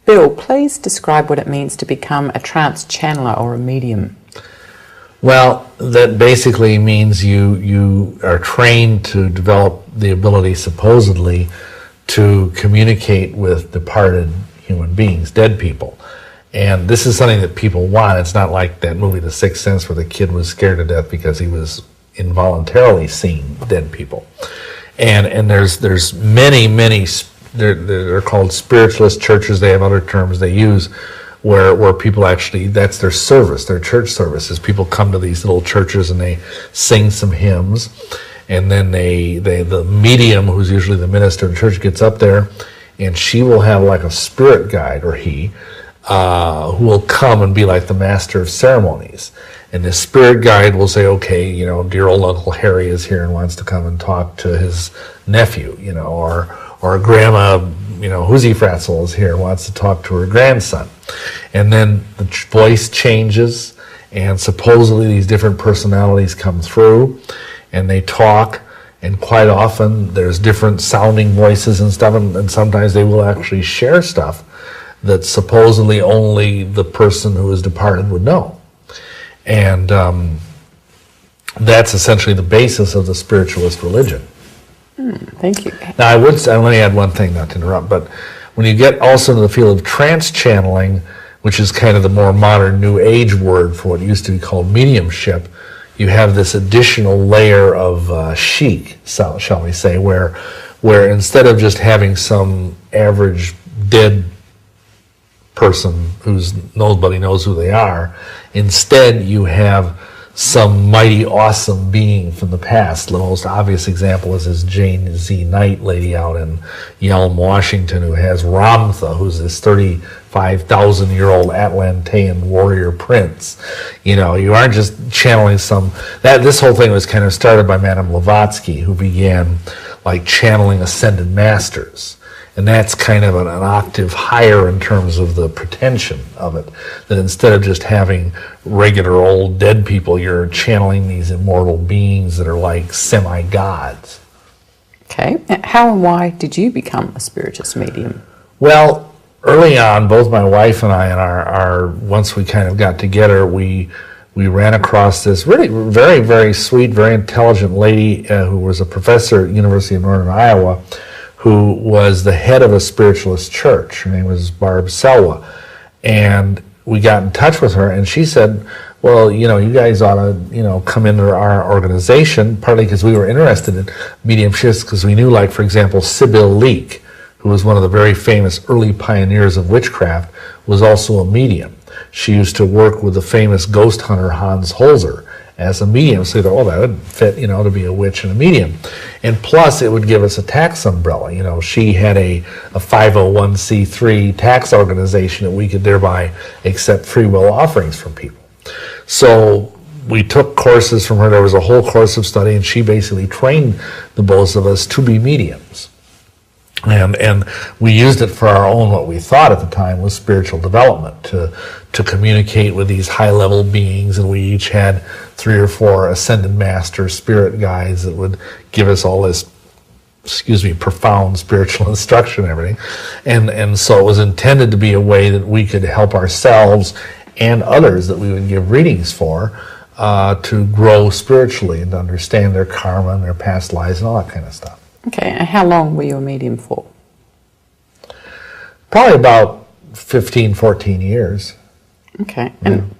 Bill, please describe what it means to become a trance channeler or a medium. Well, that basically means you are trained to develop the ability, supposedly, to communicate with departed human beings, dead people. And this is something that people want. It's not like that movie, The Sixth Sense, where the kid was scared to death because he was involuntarily seeing dead people. And there's many, they're called spiritualist churches. They have other terms they use where people actually, that's their service, their church services. People come to these little churches and they sing some hymns, and then the medium, who's usually the minister of the church, gets up there, and she will have like a spirit guide, or he, who will come and be like the master of ceremonies. And the spirit guide will say, okay, you know, dear old Uncle Harry is here and wants to come and talk to his nephew, you know, or Grandma, you know, Hoosie Fratzel is here and wants to talk to her grandson. And then the voice changes, and supposedly these different personalities come through, and they talk, and quite often there's different sounding voices and stuff, and sometimes they will actually share stuff that supposedly only the person who is departed would know. And that's essentially the basis of the spiritualist religion. Thank you. Now, I let me add one thing, not to interrupt, but when you get also into the field of trance channeling, which is kind of the more modern New Age word for what used to be called mediumship, you have this additional layer of chic, shall we say, where instead of just having some average dead person who's nobody knows who they are, instead you have some mighty awesome being from the past. The most obvious example is this Jane Z. Knight lady out in Yelm, Washington, who has Ramtha, who's this 35,000-year-old Atlantean warrior prince. You know, you aren't just channeling this whole thing was kind of started by Madame Blavatsky, who began like channeling ascended masters. And that's kind of an octave higher in terms of the pretension of it, that instead of just having regular old dead people, you're channeling these immortal beings that are like semi-gods. Okay. How and why did you become a spiritist medium? Well, early on, both my wife and I, and our once we kind of got together, we ran across this really very, very sweet, very intelligent lady who was a professor at the University of Northern Iowa, who was the head of a spiritualist church. Her name was Barb Selwa. And we got in touch with her, and she said, well, you know, you guys ought to, you know, come into our organization, partly because we were interested in mediumships, because we knew, like, for example, Sybil Leek, who was one of the very famous early pioneers of witchcraft, was also a medium. She used to work with the famous ghost hunter Hans Holzer as a medium. So you thought, oh, that would fit, to be a witch and a medium. And plus, it would give us a tax umbrella. She had a 501c3 tax organization that we could thereby accept free will offerings from people. So we took courses from her. There was a whole course of study, and she basically trained the both of us to be mediums. And we used it for our own, what we thought at the time was spiritual development, to communicate with these high-level beings, and we each had 3 or 4 ascended master spirit guides that would give us all this, profound spiritual instruction and everything. And so it was intended to be a way that we could help ourselves and others that we would give readings for to grow spiritually and to understand their karma and their past lives and all that kind of stuff. Okay, and how long were you a medium for? Probably about 15, 14 years. Okay, and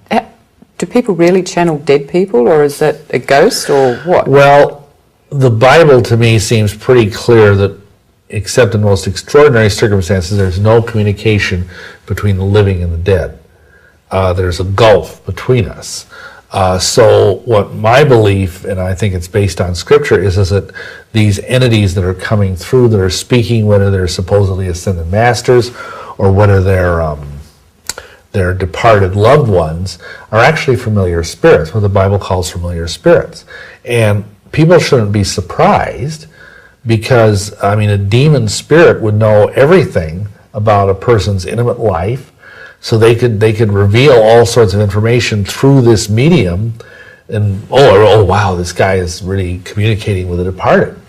do people really channel dead people, or is that a ghost, or what? Well, the Bible to me seems pretty clear that except in the most extraordinary circumstances, there's no communication between the living and the dead. There's a gulf between us. So what my belief, and I think it's based on Scripture, is that these entities that are coming through, that are speaking, whether they're supposedly ascended masters or whether they're departed loved ones, are actually familiar spirits, what the Bible calls familiar spirits. And people shouldn't be surprised because, a demon spirit would know everything about a person's intimate life. So they could reveal all sorts of information through this medium, and oh wow, this guy is really communicating with the departed.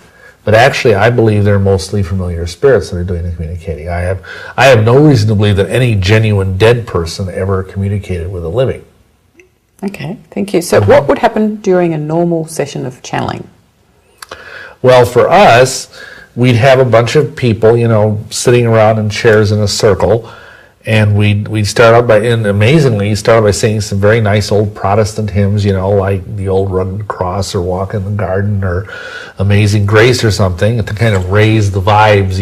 But actually, I believe they're mostly familiar spirits that are doing the communicating. I have no reason to believe that any genuine dead person ever communicated with a living. Okay, thank you. So what would happen during a normal session of channeling? Well, for us, we'd have a bunch of people, sitting around in chairs in a circle. And we'd start out amazingly, singing some very nice old Protestant hymns, like the old Rugged Cross or Walk in the Garden or Amazing Grace or something, to kind of raise the vibes,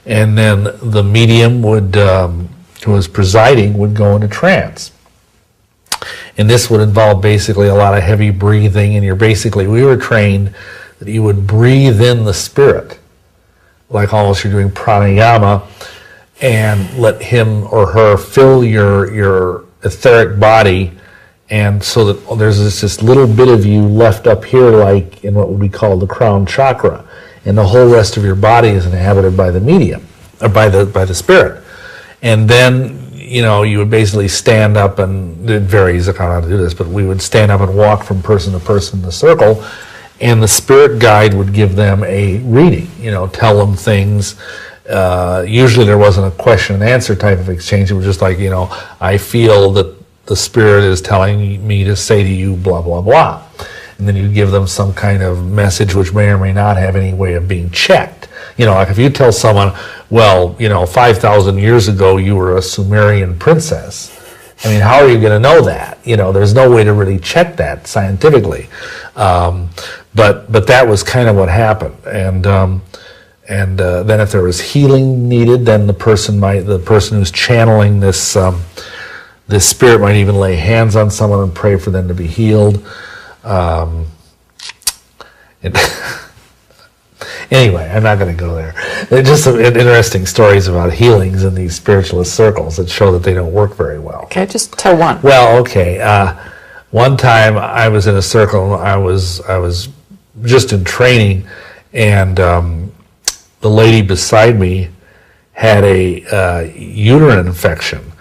And then the medium who was presiding would go into trance. And this would involve basically a lot of heavy breathing, and we were trained that you would breathe in the spirit, like almost you're doing pranayama, and let him or her fill your etheric body, and so that there's this little bit of you left up here, like in what would be called the crown chakra, and the whole rest of your body is inhabited by the medium, or by the spirit. And then you would basically stand up, and it varies on how to do this, but we would stand up and walk from person to person in the circle, and the spirit guide would give them a reading, tell them things. Usually there wasn't a question and answer type of exchange. It was just like, I feel that the spirit is telling me to say to you blah, blah, blah. And then you give them some kind of message which may or may not have any way of being checked. Like if you tell someone, well, 5,000 years ago you were a Sumerian princess. How are you going to know that? There's no way to really check that scientifically. But that was kind of what happened. And then if there was healing needed, then the person who's channeling this spirit might even lay hands on someone and pray for them to be healed. Anyway, I'm not going to go there. There's just some interesting stories about healings in these spiritualist circles that show that they don't work very well. Okay, just tell one. Well, okay. One time I was in a circle, and I was just in training, and the lady beside me had a uterine infection,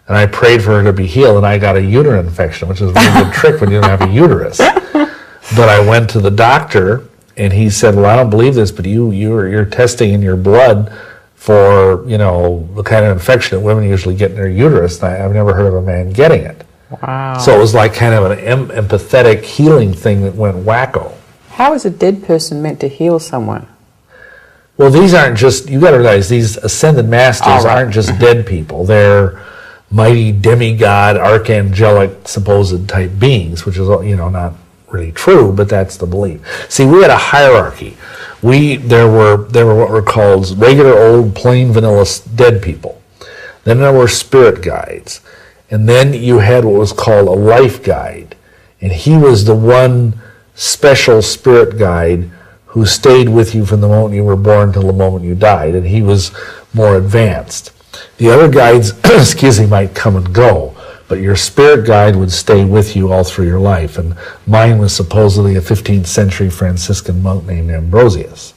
and I prayed for her to be healed, and I got a uterine infection, which is a really good trick when you don't have a uterus. But I went to the doctor, and he said, well, I don't believe this, but you're testing in your blood for, the kind of infection that women usually get in their uterus, and I've never heard of a man getting it. Wow. So it was like kind of an empathetic healing thing that went wacko. How is a dead person meant to heal someone? Well, these aren't just, you got to realize, these ascended masters aren't just dead people. They're mighty demigod, archangelic, supposed type beings, which is, not really true, but that's the belief. See, we had a hierarchy. There were what were called regular old plain vanilla dead people. Then there were spirit guides. And then you had what was called a life guide. And he was the one special spirit guide who stayed with you from the moment you were born till the moment you died, and he was more advanced. The other guides, excuse me, might come and go, but your spirit guide would stay with you all through your life, and mine was supposedly a 15th century Franciscan monk named Ambrosius.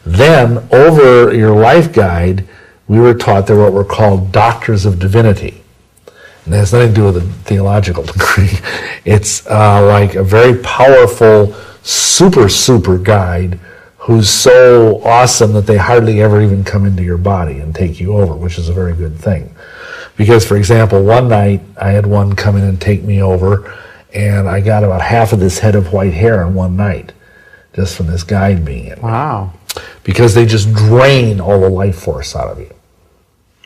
Then, over your life guide, we were taught there were what were called doctors of divinity. And it has nothing to do with a theological degree. It's like a very powerful super guide who's so awesome that they hardly ever even come into your body and take you over, which is a very good thing. Because, for example, one night I had one come in and take me over, and I got about half of this head of white hair in one night, just from this guide being in. Wow. Because they just drain all the life force out of you.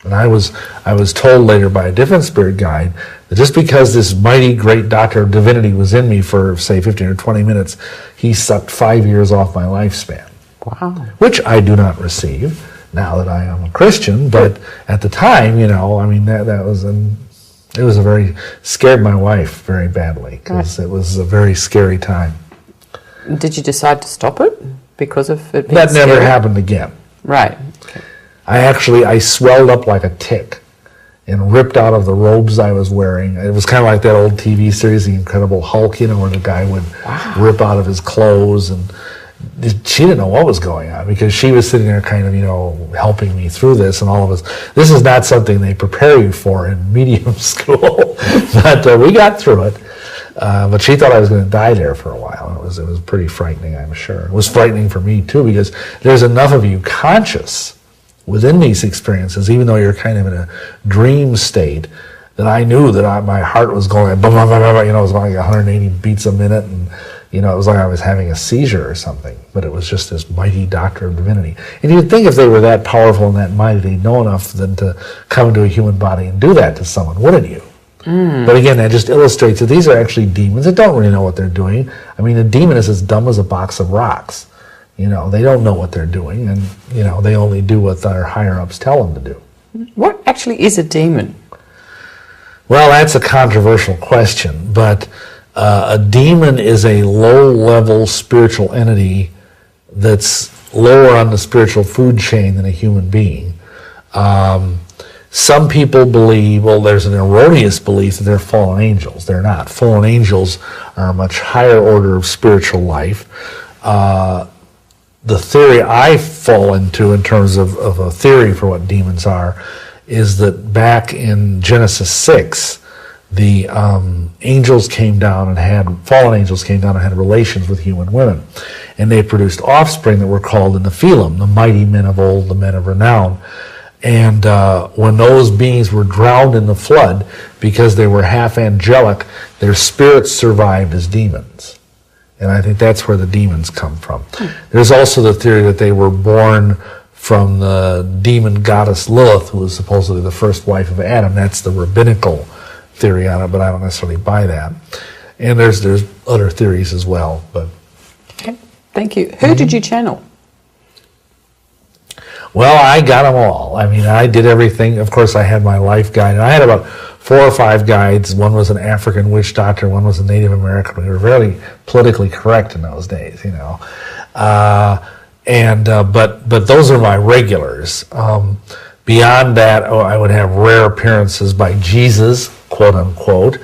And I was told later by a different spirit guide that just because this mighty great doctor of divinity was in me for, say, 15 or 20 minutes, he sucked 5 years off my lifespan. Wow. Which I do not receive now that I am a Christian, but at the time, you know, I mean, that was it was a very, scared my wife very badly, because it was a very scary time. Did you decide to stop it because of it being That never scary? happened again. Right. I swelled up like a tick and ripped out of the robes I was wearing. It was kind of like that old TV series, The Incredible Hulk, you know, where the guy would rip out of his clothes. And she didn't know what was going on, because she was sitting there kind of, you know, helping me through this, and all of us. This is not something they prepare you for in medium school, but we got through it. But she thought I was going to die there for a while. It was pretty frightening, I'm sure. It was frightening for me, too, because there's enough of you conscious within these experiences, even though you're kind of in a dream state, that I knew that my heart was going, blah, blah, blah, blah, you know, it was like 180 beats a minute, and, you know, it was like I was having a seizure or something, but it was just this mighty doctor of divinity. And you'd think if they were that powerful and that mighty, they'd know enough then to come into a human body and do that to someone, wouldn't you? But again, that just illustrates that these are actually demons that don't really know what they're doing. I mean, a demon is as dumb as a box of rocks. You know, they don't know what they're doing, and, you know, they only do what their higher-ups tell them to do. What actually is a demon? Well, that's a controversial question, but a demon is a low-level spiritual entity that's lower on the spiritual food chain than a human being. Some people believe, well, there's an erroneous belief that they're fallen angels. They're not. Fallen angels are a much higher order of spiritual life. The theory I fall into in terms of a theory for what demons are is that back in Genesis 6, the angels came down and fallen angels came down and had relations with human women. And they produced offspring that were called the Nephilim, the mighty men of old, the men of renown. And when those beings were drowned in the flood, because they were half angelic, their spirits survived as demons. And I think that's where the demons come from. There's also the theory that they were born from the demon goddess Lilith, who was supposedly the first wife of Adam. That's the rabbinical theory on it, but I don't necessarily buy that. And there's other theories as well. But Okay, thank you. Who did you channel? well, I got them all. I mean, I did everything. Of course, I had my life guide, and I had about 4 or 5 guides. One was an African witch doctor, one was a Native American. We were very politically correct in those days, you know. But those are my regulars. Beyond that, I would have rare appearances by Jesus, quote unquote.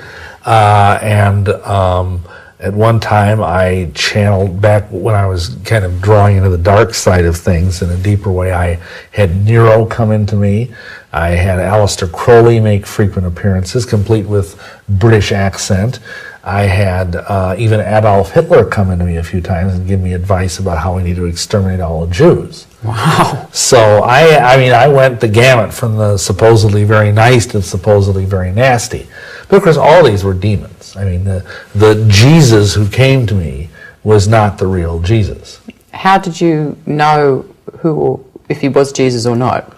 At one time, I channeled, back when I was kind of drawing into the dark side of things in a deeper way, I had Nero come into me. I had Aleister Crowley make frequent appearances, complete with British accent. I had even Adolf Hitler come into me a few times and give me advice about how we need to exterminate all the Jews. Wow. So, I went the gamut from the supposedly very nice to supposedly very nasty. But of course, all these were demons. I mean, the Jesus who came to me was not the real Jesus. How did you know if he was Jesus or not?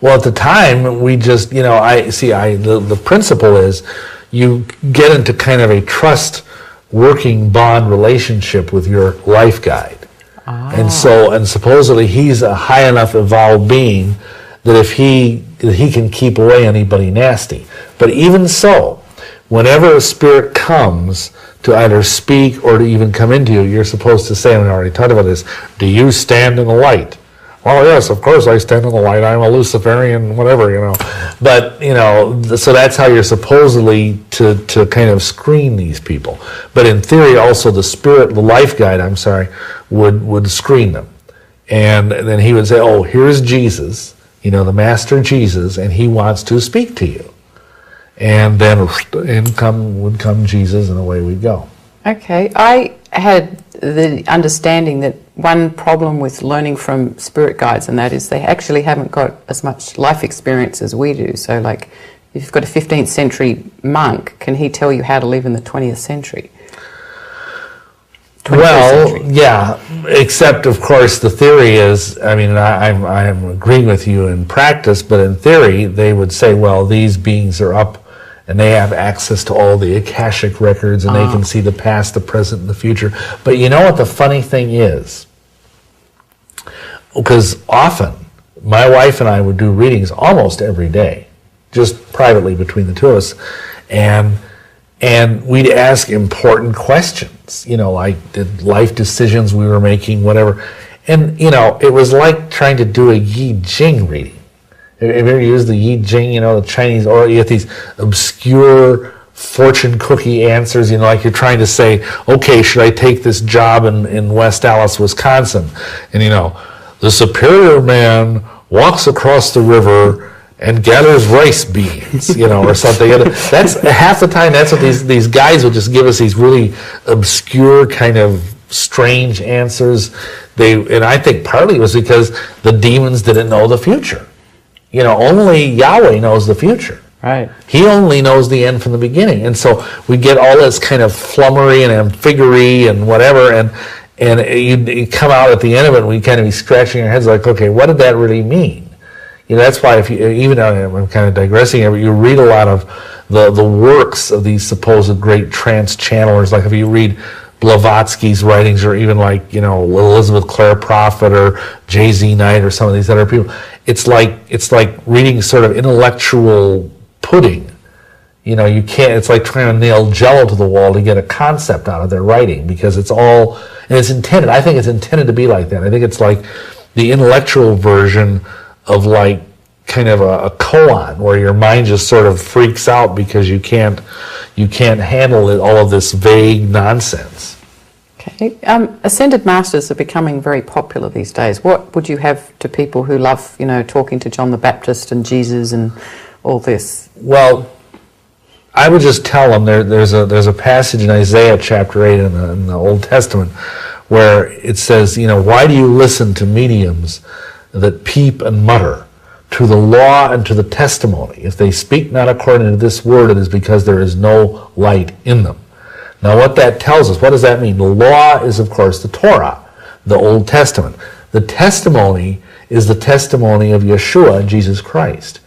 Well, at the time, we just, you know, the principle is you get into kind of a trust working bond relationship with your life guide. And supposedly he's a high enough evolved being that he can keep away anybody nasty. But even so, whenever a spirit comes to either speak or to even come into you, you're supposed to say, and we already talked about this, do you stand in the light? Well, yes, of course I stand in the light. I'm a Luciferian, whatever, But, so that's how you're supposedly to kind of screen these people. But in theory, also the life guide, would screen them. And then he would say, oh, here's Jesus, the Master Jesus, and he wants to speak to you. And then would come Jesus, and away we'd go. Okay, I had the understanding that one problem with learning from spirit guides, and that is they actually haven't got as much life experience as we do. So, like, if you've got a 15th century monk, can he tell you how to live in the 20th century? Yeah, except, of course, the theory is, I'm agreeing with you in practice, but in theory, they would say, well, these beings are up and they have access to all the Akashic records, and they can see the past, the present, and the future. But you know what the funny thing is? Because often, my wife and I would do readings almost every day, just privately between the two of us, and we'd ask important questions, like the life decisions we were making, whatever. And, it was like trying to do a Yi Jing reading. Have you ever used the Yi Jing, the Chinese, or you get these obscure fortune cookie answers, like you're trying to say, okay, should I take this job in West Allis, Wisconsin? And, the superior man walks across the river and gathers rice beans, or something. And that's half the time. That's what these guys will just give us, these really obscure kind of strange answers. And I think partly it was because the demons didn't know the future. Only Yahweh knows the future. Right. He only knows the end from the beginning. And so we get all this kind of flummery and amfiggery and whatever, and you come out at the end of it, and we kind of be scratching our heads like, okay, what did that really mean? That's why I'm kind of digressing here, but you read a lot of the works of these supposed great trance channelers, like if you read Blavatsky's writings, or even like, Elizabeth Clare Prophet or J.Z. Knight or some of these other people, it's like reading sort of intellectual pudding. You can't, it's like trying to nail jello to the wall to get a concept out of their writing, because it's all, and it's intended, I think it's intended to be like that. I think it's like the intellectual version of like kind of a koan, where your mind just sort of freaks out because you can't handle it, all of this vague nonsense. Okay. Ascended Masters are becoming very popular these days. What would you have to people who love, talking to John the Baptist and Jesus and all this? Well, I would just tell them there's a passage in Isaiah chapter 8 in the Old Testament where it says, why do you listen to mediums that peep and mutter, to the law and to the testimony? If they speak not according to this word, it is because there is no light in them. Now what that tells us, what does that mean? The law is, of course, the Torah, the Old Testament. The testimony is the testimony of Yeshua, Jesus Christ.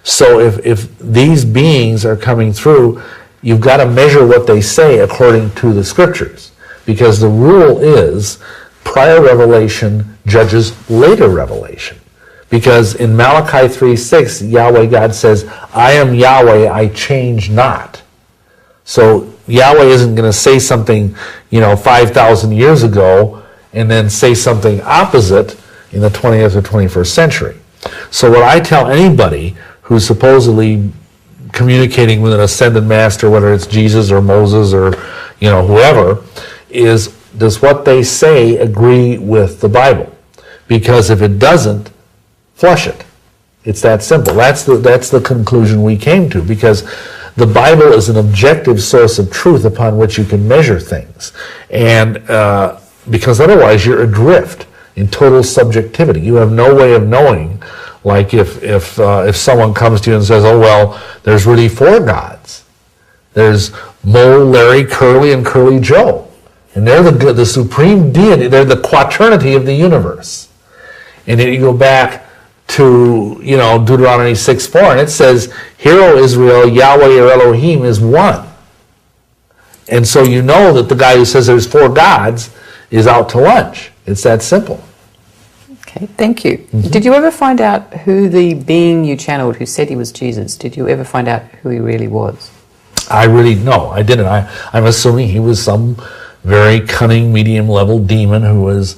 So if these beings are coming through, you've got to measure what they say according to the Scriptures. Because the rule is prior revelation judges later revelation. Because in Malachi 3:6, Yahweh God says, I am Yahweh, I change not. So Yahweh isn't going to say something, 5,000 years ago and then say something opposite in the 20th or 21st century. So what I tell anybody who's supposedly communicating with an ascended master, whether it's Jesus or Moses or, whoever, is, does what they say agree with the Bible? Because if it doesn't, flush it. It's that simple. That's the conclusion we came to, because the Bible is an objective source of truth upon which you can measure things. And because otherwise you're adrift in total subjectivity. You have no way of knowing, like if someone comes to you and says, oh, well, there's really 4 gods. There's Mole, Larry, Curly, and Curly Joe. And they're the supreme deity. They're the quaternity of the universe. And then you go back to, Deuteronomy 6:4, and it says, Hear, O Israel, Yahweh your Elohim is one. And so you know that the guy who says there's 4 gods is out to lunch. It's that simple. Okay, thank you. Mm-hmm. Did you ever find out who the being you channeled who said he was Jesus, did you ever find out who he really was? I really, no, I didn't. I'm assuming he was some very cunning medium level demon who was,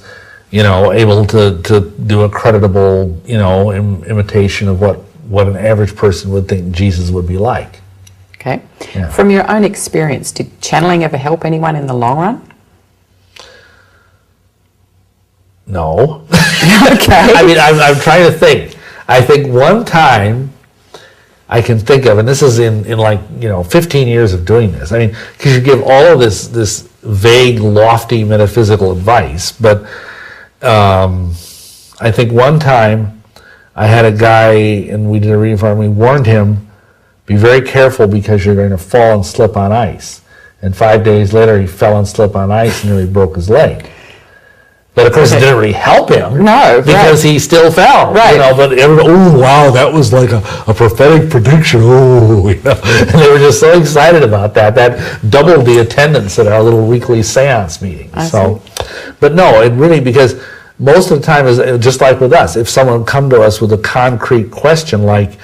able to do a creditable, imitation of what an average person would think Jesus would be like. Okay. Yeah. From your own experience, did channeling ever help anyone in the long run? No. Okay. I mean, I'm trying to think. I think one time I can think of, and this is in 15 years of doing this. I mean, because you give all of this vague, lofty metaphysical advice, but I think one time I had a guy, and we did a reading for him, we warned him, be very careful because you're going to fall and slip on ice. And 5 days later, he fell and slipped on ice and nearly broke his leg. But of course, it didn't really help him. No, because he still fell. Right. But everybody, oh wow, that was like a prophetic prediction. Oh, and they were just so excited about that. That doubled the attendance at our little weekly seance meetings. But no, it really, because most of the time is just like with us. If someone come to us with a concrete question, like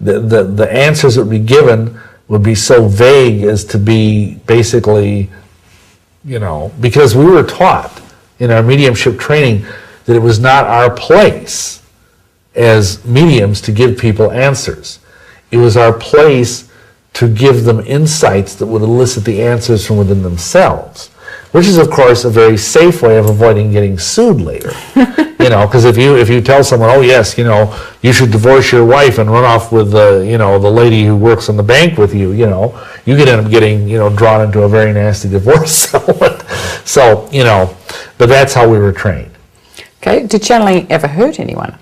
the answers that would be given would be so vague as to be basically, because we were taught in our mediumship training that it was not our place as mediums to give people answers. It was our place to give them insights that would elicit the answers from within themselves, which is, of course, a very safe way of avoiding getting sued later. Because if you tell someone, oh yes, you should divorce your wife and run off with the lady who works in the bank with you, you could end up getting drawn into a very nasty divorce settlement. So but that's how we were trained. Okay. Did channeling ever hurt anyone?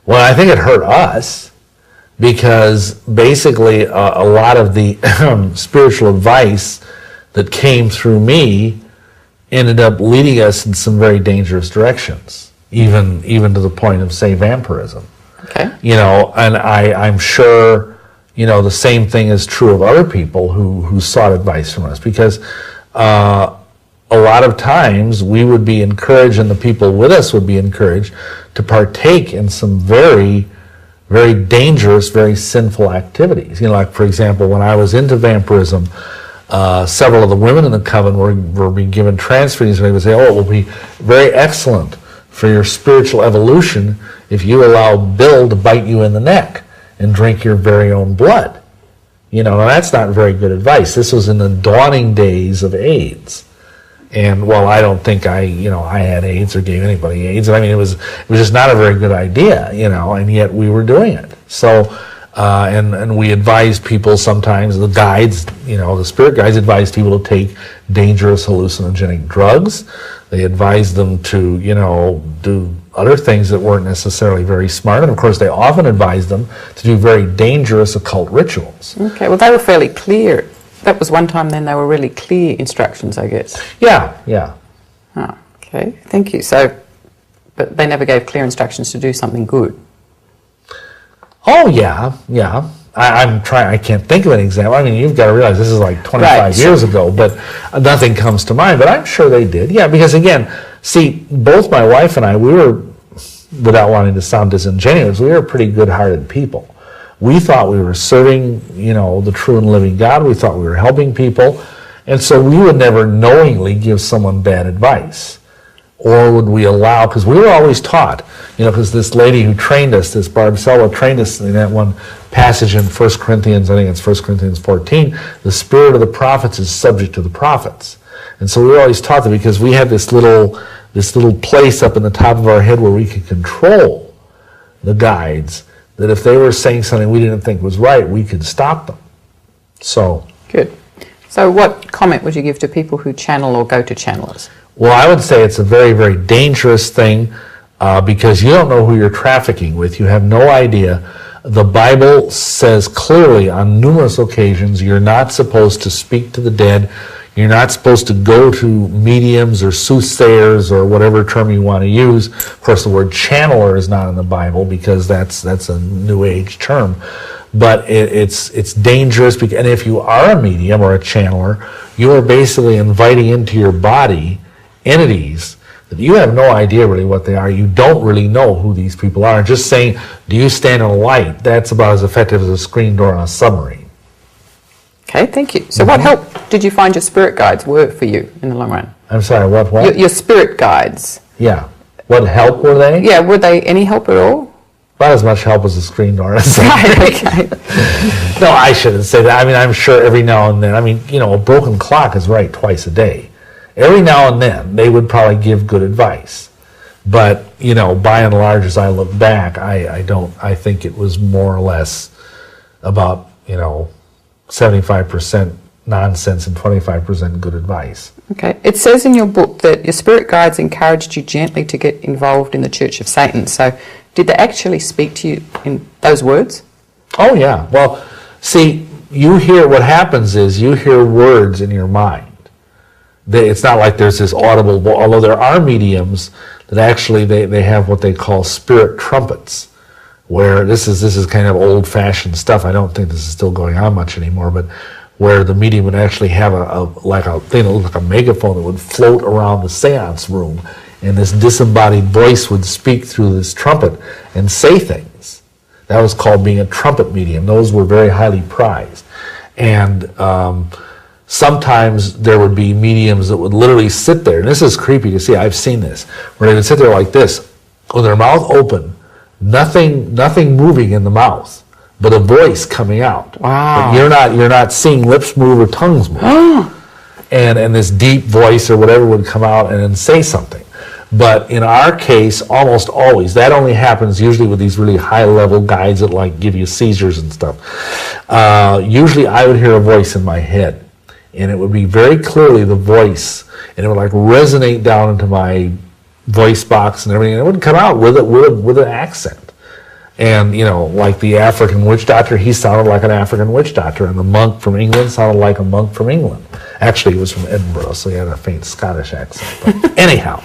Well, I think it hurt us because basically a lot of the spiritual advice that came through me ended up leading us in some very dangerous directions, even to the point of, say, vampirism. Okay. And I'm sure, the same thing is true of other people who sought advice from us, because a lot of times we would be encouraged, and the people with us would be encouraged to partake in some very, very dangerous, very sinful activities. Like, for example, when I was into vampirism, several of the women in the coven were being given transferees, and they would say, oh, it will be very excellent for your spiritual evolution if you allow Bill to bite you in the neck and drink your very own blood. Now that's not very good advice. This was in the dawning days of AIDS. And well, I don't think I had AIDS or gave anybody AIDS. I mean, it was just not a very good idea, and yet we were doing it. So, and we advise people sometimes, the guides, the spirit guides advise people to take dangerous hallucinogenic drugs. They advise them to, do other things that weren't necessarily very smart. And of course, they often advise them to do very dangerous occult rituals. Okay, well, they were fairly clear. That was one time then they were really clear instructions, I guess. Yeah. Oh, okay, thank you. So, but they never gave clear instructions to do something good. Oh, yeah. I can't think of an example. I mean, you've got to realize this is like 25 years ago, but nothing comes to mind. But I'm sure they did. Yeah, because again, see, both my wife and I, we were, without wanting to sound disingenuous, we were pretty good-hearted people. We thought we were serving, the true and living God. We thought we were helping people. And so we would never knowingly give someone bad advice. Or would we allow, because we were always taught, because this lady who trained us, this Barb Selwa, trained us in that one passage in 1 Corinthians, I think it's 1 Corinthians 14, the spirit of the prophets is subject to the prophets. And so we were always taught that because we had this little place up in the top of our head where we could control the guides, that if they were saying something we didn't think was right, we could stop them. So. Good. So what comment would you give to people who channel or go to channelers? Well, I would say it's a very, very dangerous thing because you don't know who you're trafficking with. You have no idea. The Bible says clearly on numerous occasions you're not supposed to speak to the dead. You're not supposed to go to mediums or soothsayers or whatever term you want to use. Of course, the word channeler is not in the Bible because that's a New Age term. But it's dangerous, and if you are a medium or a channeler, you are basically inviting into your body entities that you have no idea really what they are. You don't really know who these people are. Just saying, do you stand in a light? That's about as effective as a screen door on a submarine. Okay, thank you. So what help did you find your spirit guides were for you in the long run? I'm sorry, what? Your spirit guides. Yeah. What help were they? Yeah, were they any help at all? Not as much help as a screen door. Right, okay. No, I shouldn't say that. I mean, I'm sure every now and then, a broken clock is right twice a day. Every now and then, they would probably give good advice. But, by and large, as I look back, I think it was more or less about, 75% nonsense and 25% good advice. Okay. It says in your book that your spirit guides encouraged you gently to get involved in the Church of Satan. So did they actually speak to you in those words? Oh, yeah. Well, see, what happens is you hear words in your mind. It's not like there's this audible, although there are mediums that actually they have what they call spirit trumpets, where this is kind of old-fashioned stuff. I don't think this is still going on much anymore, but where the medium would actually have a thing that looked like a megaphone that would float around the seance room, and this disembodied voice would speak through this trumpet and say things. That was called being a trumpet medium. Those were very highly prized. And sometimes there would be mediums that would literally sit there, and this is creepy to see, I've seen this, where they would sit there like this, with their mouth open, nothing moving in the mouth, but a voice coming out. Wow. But you're not seeing lips move or tongues move. and this deep voice or whatever would come out and then say something. But in our case, almost always, that only happens usually with these really high-level guides that like give you seizures and stuff. Usually I would hear a voice in my head, and it would be very clearly the voice, and it would like resonate down into my voice box and everything, and it would come out with an accent. And, like the African witch doctor, he sounded like an African witch doctor, and the monk from England sounded like a monk from England. Actually, he was from Edinburgh, so he had a faint Scottish accent. But anyhow,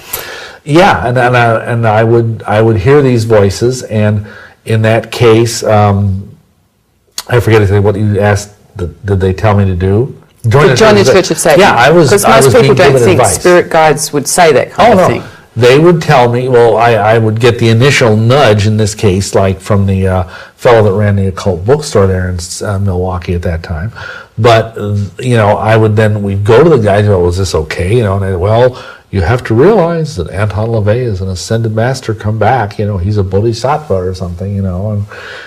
yeah, and I would hear these voices, and in that case, I forget exactly what you asked. Did they tell me to do? Join the Church of Satan. Yeah, I was. Because most people don't think spirit guides would say that kind of thing. They would tell me, well, I would get the initial nudge in this case, like from the fellow that ran the occult bookstore there in Milwaukee at that time. But, we'd go to the guys, was this okay? And they, well, you have to realize that Anton LaVey is an ascended master come back, he's a bodhisattva or something, and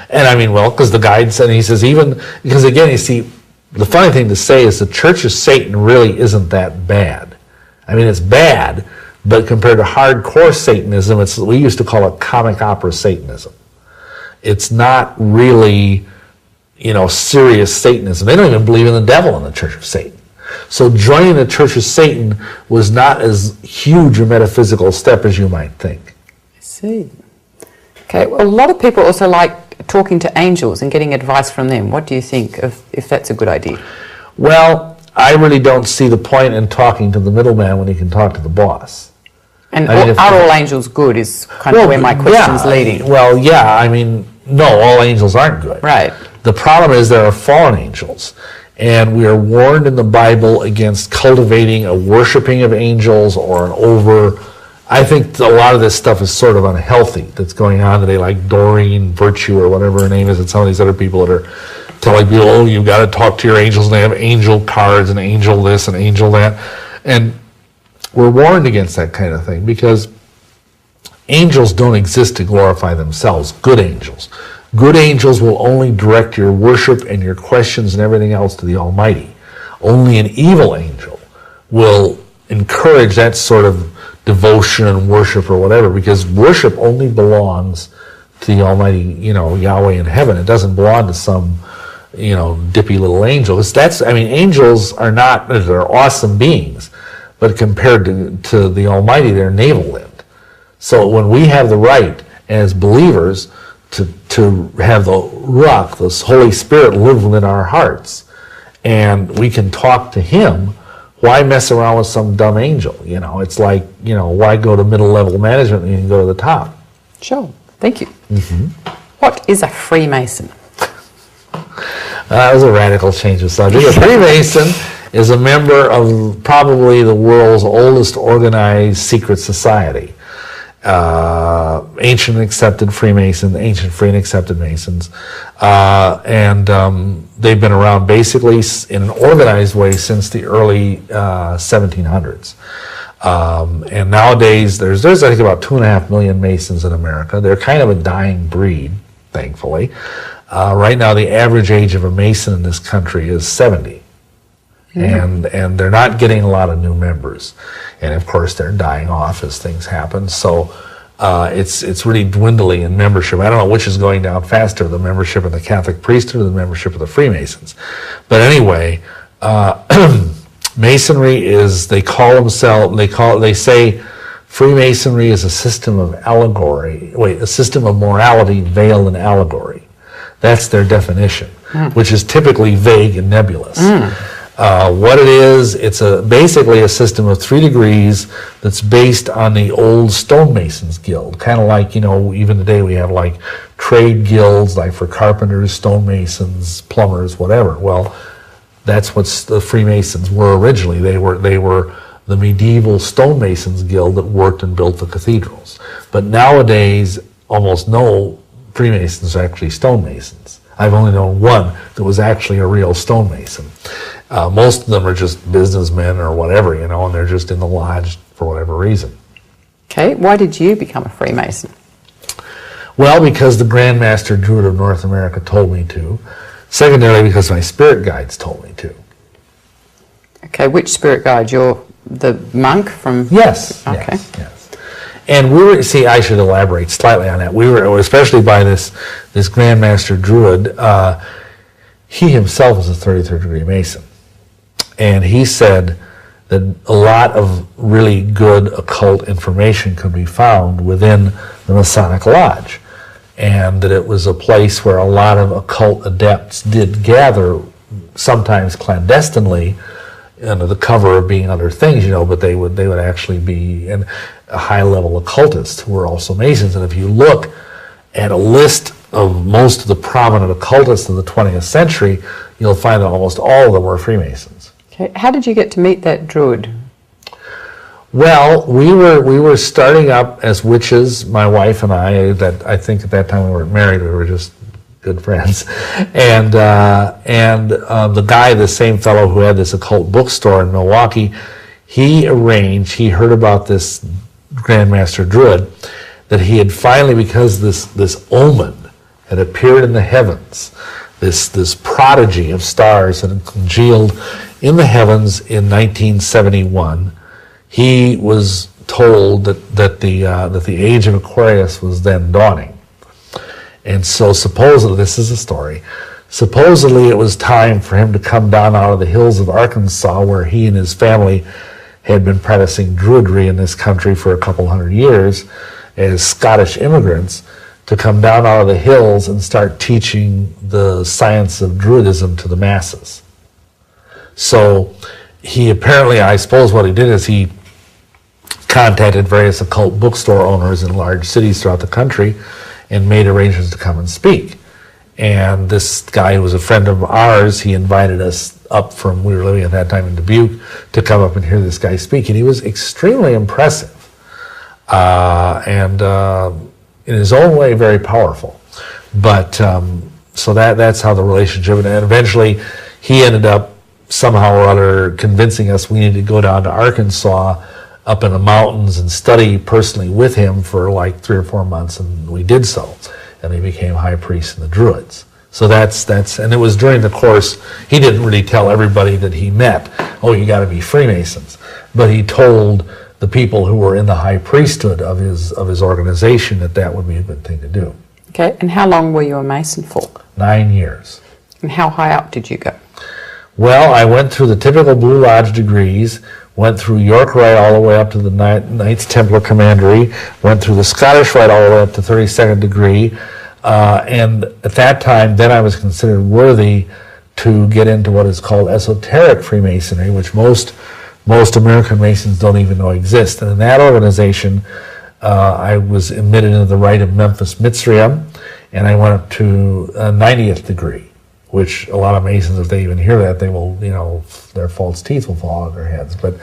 because the guide said, he says, because again, you see, the funny thing to say is the Church of Satan really isn't that bad. It's bad, but compared to hardcore Satanism, we used to call it comic opera Satanism. It's not really, serious Satanism. They don't even believe in the devil in the Church of Satan. So joining the Church of Satan was not as huge a metaphysical step as you might think. I see. Okay, well, a lot of people also like talking to angels and getting advice from them. What do you think if that's a good idea? Well, I really don't see the point in talking to the middleman when you can talk to the boss. And are all angels good is kind of where my question's leading. Well, yeah, no, all angels aren't good. Right. The problem is there are fallen angels, and we are warned in the Bible against cultivating a worshiping of angels or I think a lot of this stuff is sort of unhealthy that's going on today, like Doreen Virtue or whatever her name is, and some of these other people that are telling people, oh, you've got to talk to your angels, and they have angel cards and angel this and angel that. And we're warned against that kind of thing because angels don't exist to glorify themselves, good angels. Good angels will only direct your worship and your questions and everything else to the Almighty. Only an evil angel will encourage that sort of devotion and worship or whatever, because worship only belongs to the Almighty, Yahweh in heaven. It doesn't belong to some, dippy little angel. Angels are not, they're awesome beings, but compared to the Almighty, they're navel-limbed. So when we have the right as believers to have the Ruach, this Holy Spirit, live within our hearts, and we can talk to Him, why mess around with some dumb angel? It's like, why go to middle-level management when you can go to the top? Sure. Thank you. Mm-hmm. What is a Freemason? That was a radical change of subject. A Freemason is a member of probably the world's oldest organized secret society. ancient and accepted Freemasons, ancient free and accepted Masons, and they've been around basically in an organized way since the early 1700s. And nowadays, there's I think about 2.5 million Masons in America. They're kind of a dying breed, thankfully. Right now, the average age of a Mason in this country is 70. And they're not getting a lot of new members, and of course they're dying off as things happen. So it's really dwindling in membership. I don't know which is going down faster, the membership of the Catholic priesthood or the membership of the Freemasons. But anyway, Masonry is, they say Freemasonry is a system of a system of morality veiled in allegory. That's their definition, which is typically vague and nebulous. What it is, it's basically a system of 3 degrees that's based on the old stonemasons guild. Kind of like, even today we have like trade guilds, like for carpenters, stonemasons, plumbers, whatever. Well, that's what the Freemasons were originally. They were the medieval stonemasons guild that worked and built the cathedrals. But nowadays, almost no Freemasons are actually stonemasons. I've only known one that was actually a real stonemason. Most of them are just businessmen or whatever, and they're just in the lodge for whatever reason. Okay, why did you become a Freemason? Well, because the Grand Master Druid of North America told me to. Secondarily, because my spirit guides told me to. Okay, which spirit guide? You're the monk from... Yes, okay. yes. And I should elaborate slightly on that. We were, especially by this Grand Master Druid, he himself was a 33rd degree Mason. And he said that a lot of really good occult information could be found within the Masonic Lodge. And that it was a place where a lot of occult adepts did gather, sometimes clandestinely, under the cover of being other things, but they would actually be a high-level occultists who were also Masons. And if you look at a list of most of the prominent occultists of the 20th century, you'll find that almost all of them were Freemasons. Okay, how did you get to meet that Druid? Well, we were starting up as witches, my wife and I. That I think at that time we weren't married; we were just good friends. And the same fellow who had this occult bookstore in Milwaukee, he heard about this Grand Master Druid, that he had finally, because this omen had appeared in the heavens, this prodigy of stars had congealed in the heavens in 1971. He was told that the age of Aquarius was then dawning. And so supposedly, this is a story, supposedly it was time for him to come down out of the hills of Arkansas, where he and his family had been practicing Druidry in this country for a couple hundred years as Scottish immigrants, to come down out of the hills and start teaching the science of Druidism to the masses. So he apparently, I suppose what he did is he contacted various occult bookstore owners in large cities throughout the country and made arrangements to come and speak. And this guy who was a friend of ours, he invited us up from, we were living at that time in Dubuque, to come up and hear this guy speak. And he was extremely impressive. And in his own way, very powerful. But so that's how the relationship, and eventually he ended up somehow or other convincing us we needed to go down to Arkansas up in the mountains and study personally with him for like 3 or 4 months, and we did so. And he became high priest in the Druids. So that's and it was during the course, he didn't really tell everybody that he met, oh, you got to be Freemasons. But he told the people who were in the high priesthood of his organization that would be a good thing to do. Okay, and how long were you a Mason for? 9 years. And how high up did you go? Well, I went through the typical Blue Lodge degrees, went through York Rite all the way up to the Knights Templar Commandery, went through the Scottish Rite all the way up to 32nd degree, and at that time, then I was considered worthy to get into what is called esoteric Freemasonry, which most American Masons don't even know exists. And in that organization, I was admitted into the Rite of Memphis Mitzrayim, and I went up to 90th degree. which a lot of Masons, if they even hear that, they will, their false teeth will fall out of their heads. But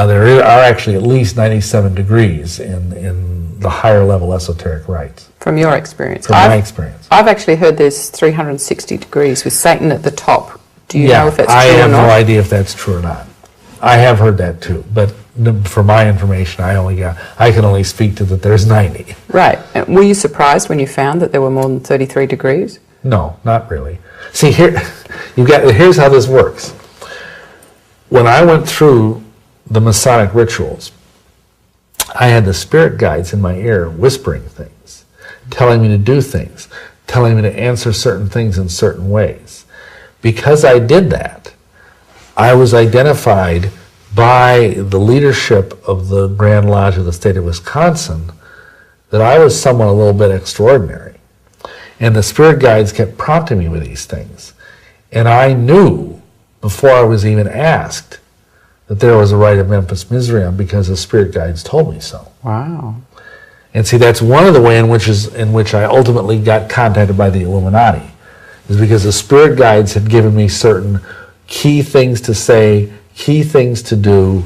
there are actually at least 97 degrees in the higher level esoteric rites. From your experience? From my experience. I've actually heard there's 360 degrees with Satan at the top. Do you know if that's I true or have not? no idea if that's true or not. I have heard that too, but for my information, I can only speak to that there's 90. Right. And were you surprised when you found that there were more than 33 degrees? No, not really. See, here's how this works. When I went through the Masonic rituals, I had the spirit guides in my ear whispering things, telling me to do things, telling me to answer certain things in certain ways. Because I did that, I was identified by the leadership of the Grand Lodge of the state of Wisconsin that I was someone a little bit extraordinary. And the spirit guides kept prompting me with these things. And I knew, before I was even asked, that there was a rite of Memphis Mizraim because the spirit guides told me so. Wow. And see, that's one of the ways in which I ultimately got contacted by the Illuminati, is because the spirit guides had given me certain key things to say, key things to do,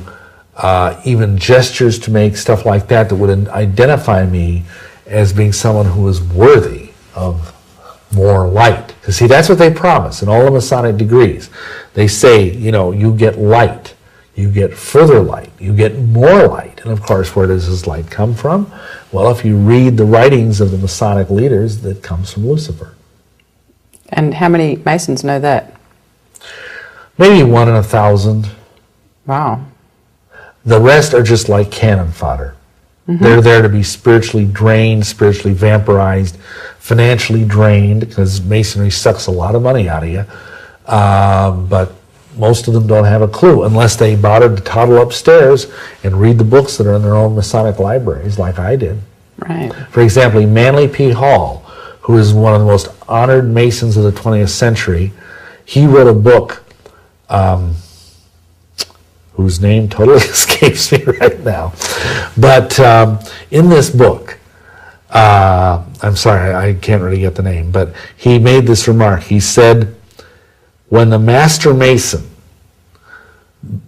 even gestures to make, stuff like that would identify me as being someone who was worthy of more light. Because see, that's what they promise in all the Masonic degrees. They say, you get light, you get further light, you get more light. And of course, where does this light come from? Well, if you read the writings of the Masonic leaders, that comes from Lucifer. And how many Masons know that? Maybe 1 in 1,000. Wow. The rest are just like cannon fodder. Mm-hmm. They're there to be spiritually drained, spiritually vampirized, financially drained, because Masonry sucks a lot of money out of you. But most of them don't have a clue unless they bothered to toddle upstairs and read the books that are in their own Masonic libraries, like I did. Right. For example, Manly P. Hall, who is one of the most honored Masons of the 20th century, he wrote a book whose name totally escapes me right now. But in this book, I'm sorry, I can't really get the name, but he made this remark. He said, when the Master Mason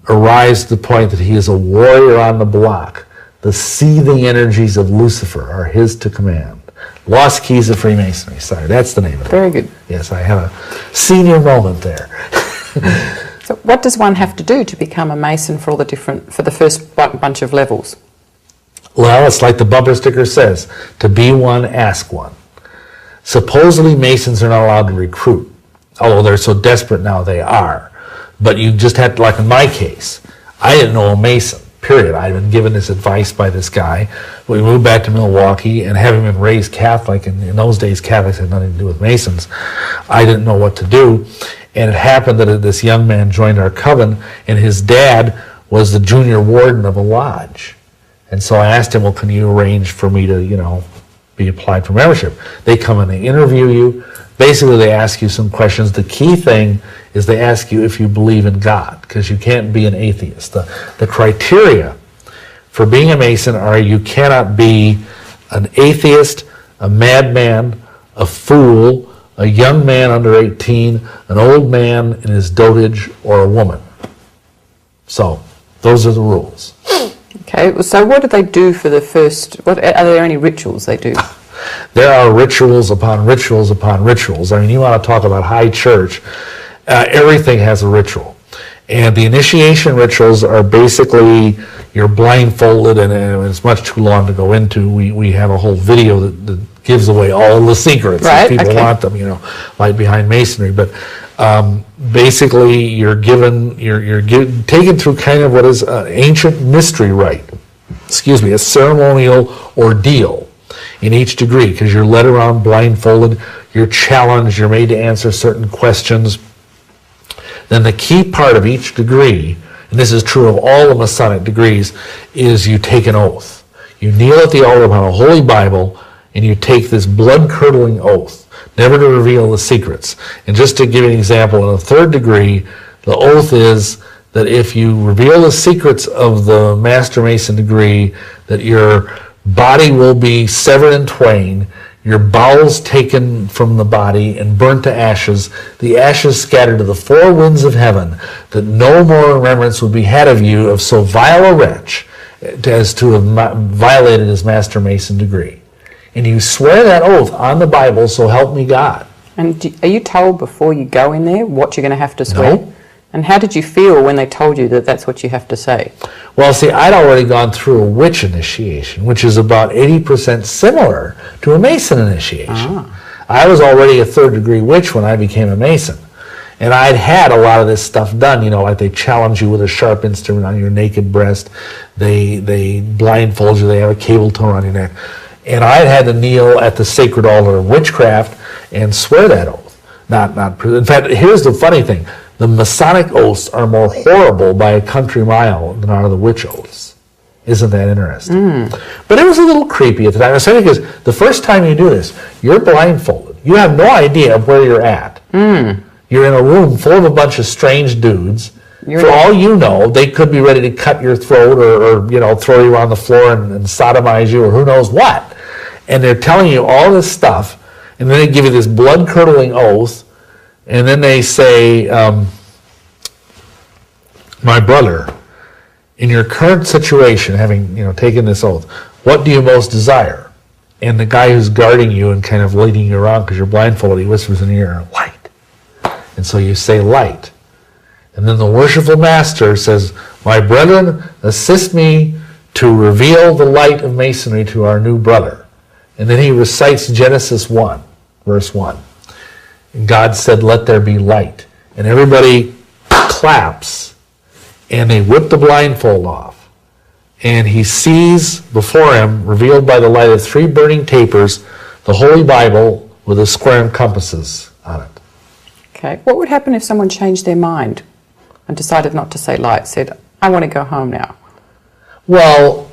arrives at the point that he is a warrior on the block, the seething energies of Lucifer are his to command. Lost Keys of Freemasonry. Sorry, that's the name of it. Very good. Yes, I had a senior moment there. So what does one have to do to become a Mason for the first bunch of levels? Well, it's like the bumper sticker says, to be one, ask one. Supposedly Masons are not allowed to recruit, although they're so desperate now they are. But you just had to, like in my case, I didn't know a Mason, period. I'd been given this advice by this guy. We moved back to Milwaukee, and having been raised Catholic, and in those days Catholics had nothing to do with Masons, I didn't know what to do. And it happened that this young man joined our coven, and his dad was the junior warden of a lodge. And so I asked him, well, can you arrange for me to, be applied for membership? They come and they interview you. Basically, they ask you some questions. The key thing is they ask you if you believe in God, because you can't be an atheist. The criteria for being a Mason are you cannot be an atheist, a madman, a fool, a young man under 18, an old man in his dotage, or a woman. So, those are the rules. Okay, so what do they do for the first, are there any rituals they do? There are rituals upon rituals upon rituals. I mean, you want to talk about high church, everything has a ritual. And the initiation rituals are basically, you're blindfolded, and it's much too long to go into. We have a whole video that gives away all the secrets if people want them, like behind Masonry. But basically, you're taken through kind of what is an ancient mystery rite. A ceremonial ordeal in each degree, because you're led around blindfolded, you're challenged, you're made to answer certain questions. Then the key part of each degree, and this is true of all the Masonic degrees, is you take an oath. You kneel at the altar upon a holy Bible, and you take this blood-curdling oath, never to reveal the secrets. And just to give you an example, in the third degree, the oath is that if you reveal the secrets of the Master Mason degree, that your body will be severed in twain, your bowels taken from the body and burnt to ashes, the ashes scattered to the four winds of heaven, that no more remembrance would be had of you of so vile a wretch as to have violated his master mason degree. And you swear that oath on the Bible, so help me God. And are you told before you go in there what you're going to have to swear? No. And how did you feel when they told you that that's what you have to say? Well, see, I'd already gone through a witch initiation, which is about 80% similar to a Mason initiation. I was already a third-degree witch when I became a Mason. And I'd had a lot of this stuff done, you know, like they challenge you with a sharp instrument on your naked breast, they blindfold you, they have a cable tow around your neck. And I'd had to kneel at the sacred altar of witchcraft and swear that oath. In fact, here's the funny thing. The Masonic oaths are more horrible by a country mile than are the witch oaths. Isn't that interesting? But it was a little creepy at the time, especially because the first time you do this, you're blindfolded. You have no idea of where you're at. You're in a room full of a bunch of strange dudes. For all you know, they could be ready to cut your throat or you know, throw you on the floor and sodomize you or who knows what. And they're telling you all this stuff, and then they give you this blood-curdling oath, and then they say, my brother, in your current situation, having taken this oath, what do you most desire? And the guy who's guarding you and kind of leading you around because you're blindfolded, he whispers in your ear, light. And so you say light. And then the worshipful master says, my brethren, assist me to reveal the light of Masonry to our new brother. And then he recites Genesis 1, verse 1. And God said, let there be light. And everybody claps, and they whip the blindfold off. And he sees before him, revealed by the light of 3 burning tapers, the Holy Bible with the square compasses on it. Okay. What would happen if someone changed their mind and decided not to say light, said, I want to go home now? Well,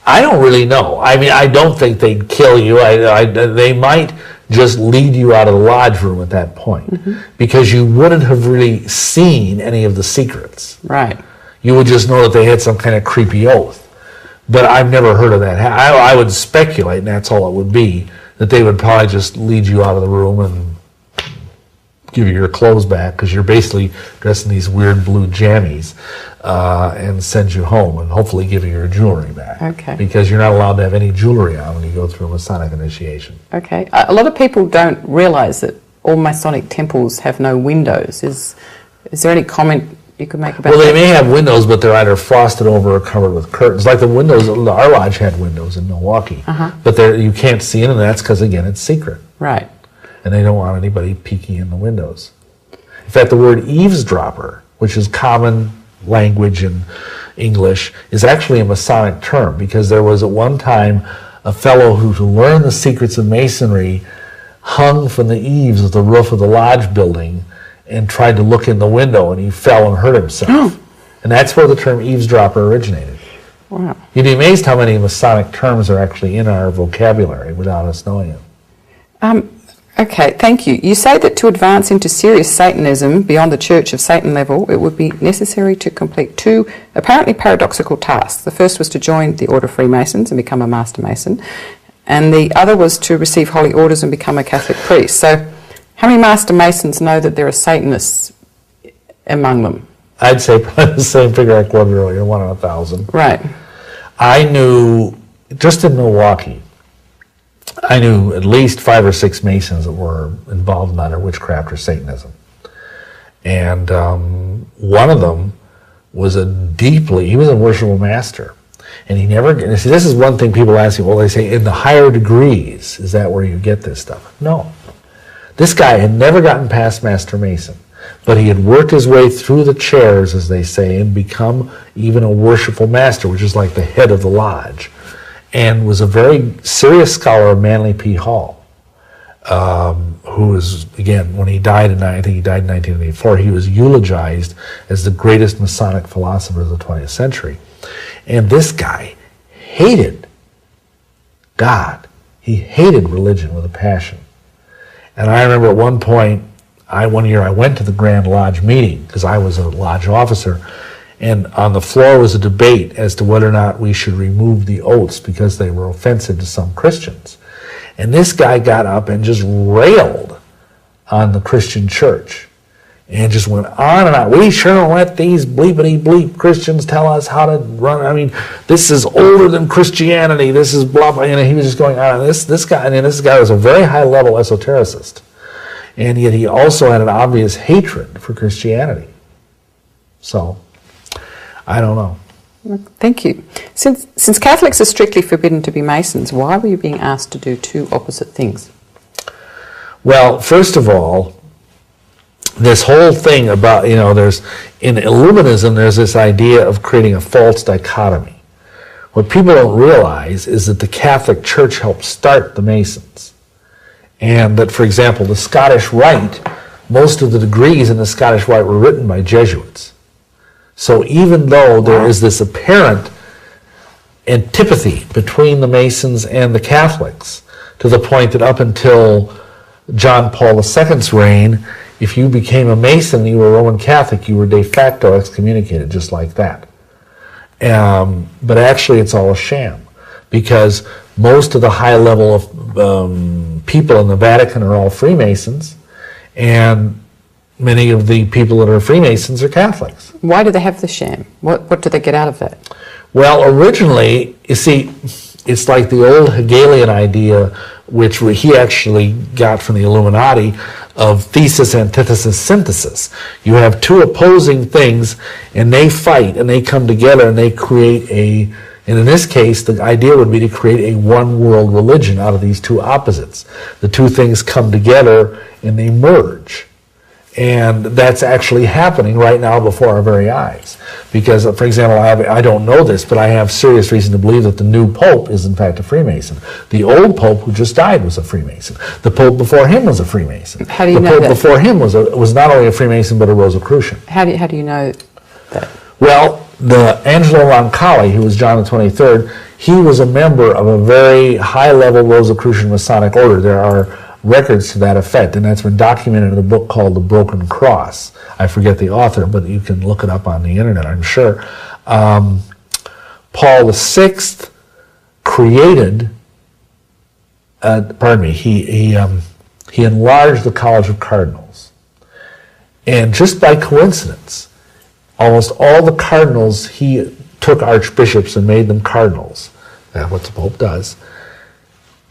I don't really know. I mean, I don't think they'd kill you. They might just lead you out of the lodge room at that point because you wouldn't have really seen any of the secrets. Right. You would just know that they had some kind of creepy oath. But I've never heard of that. I would speculate, and that's all it would be, that they would probably just lead you out of the room and give you your clothes back because you're basically dressed in these weird blue jammies and send you home and hopefully give you your jewelry back. Okay. Because you're not allowed to have any jewelry on when you go through a Masonic initiation. Okay. A lot of people don't realize that all Masonic temples have no windows. Is there any comment you could make about that? Well, they may have windows, but they're either frosted over or covered with curtains. Like the windows, our lodge had windows in Milwaukee. But you can't see in, and that's because, again, it's secret. Right. And they don't want anybody peeking in the windows. In fact, the word eavesdropper, which is common language in English, is actually a Masonic term because there was at one time a fellow who, to learn the secrets of Masonry, hung from the eaves of the roof of the lodge building and tried to look in the window, and he fell and hurt himself. And that's where the term eavesdropper originated. Wow. You'd be amazed how many Masonic terms are actually in our vocabulary without us knowing them. Okay, thank you. You say that to advance into serious Satanism beyond the Church of Satan level, it would be necessary to complete 2 apparently paradoxical tasks. The first was to join the Order of Freemasons and become a Master Mason, and the other was to receive holy orders and become a Catholic priest. So how many Master Masons know that there are Satanists among them? I'd say probably the same figure I quoted earlier, 1 in 1,000. Right. I knew, just in Milwaukee, I knew at least 5 or 6 Masons that were involved in either witchcraft or Satanism. And one of them was he was a worshipful master. And he never, and see, this is one thing people ask you, well, they say, in the higher degrees, is that where you get this stuff? No. This guy had never gotten past Master Mason, but he had worked his way through the chairs, as they say, and become even a worshipful master, which is like the head of the lodge, and was a very serious scholar of Manly P. Hall, who was, again, when he died I think he died in 1984, he was eulogized as the greatest Masonic philosopher of the 20th century. And this guy hated God. He hated religion with a passion. And I remember at one point, one year I went to the Grand Lodge meeting, because I was a lodge officer, and on the floor was a debate as to whether or not we should remove the oaths because they were offensive to some Christians. And this guy got up and just railed on the Christian church and just went on and on. We sure don't let these bleepity bleep Christians tell us how to run. I mean, this is older than Christianity. This is blah blah. And he was just going on. And this guy was a very high level esotericist, and yet he also had an obvious hatred for Christianity. So, I don't know. Thank you. Since Catholics are strictly forbidden to be Masons, why were you being asked to do two opposite things? Well, first of all, this whole thing about, there's, in Illuminism, there's this idea of creating a false dichotomy. What people don't realize is that the Catholic Church helped start the Masons. And that, for example, the Scottish Rite, most of the degrees in the Scottish Rite were written by Jesuits. So even though there is this apparent antipathy between the Masons and the Catholics, to the point that up until John Paul II's reign, if you became a Mason and you were a Roman Catholic, you were de facto excommunicated, just like that. But actually it's all a sham, because most of the high level of people in the Vatican are all Freemasons, and many of the people that are Freemasons are Catholics. Why do they have the sham? What do they get out of that? Well, originally, you see, it's like the old Hegelian idea, which he actually got from the Illuminati, of thesis, antithesis, synthesis. You have two opposing things, and they fight, and they come together, and they create and in this case, the idea would be to create a one-world religion out of these two opposites. The two things come together, and they merge. And that's actually happening right now before our very eyes. Because, for example, I don't know this, but I have serious reason to believe that the new Pope is in fact a Freemason. The old Pope who just died was a Freemason. The Pope before him was a Freemason. How do you know that? The that? Pope before him was not only a Freemason, but a Rosicrucian. How do you know that? Well, the Angelo Roncalli, who was John the 23rd, he was a member of a very high-level Rosicrucian Masonic order. There are records to that effect, and that's been documented in a book called The Broken Cross. I forget the author, but you can look it up on the internet, I'm sure. Paul VI created, he enlarged the College of Cardinals. And just by coincidence, almost all the cardinals, he took archbishops and made them cardinals. That's what the Pope does.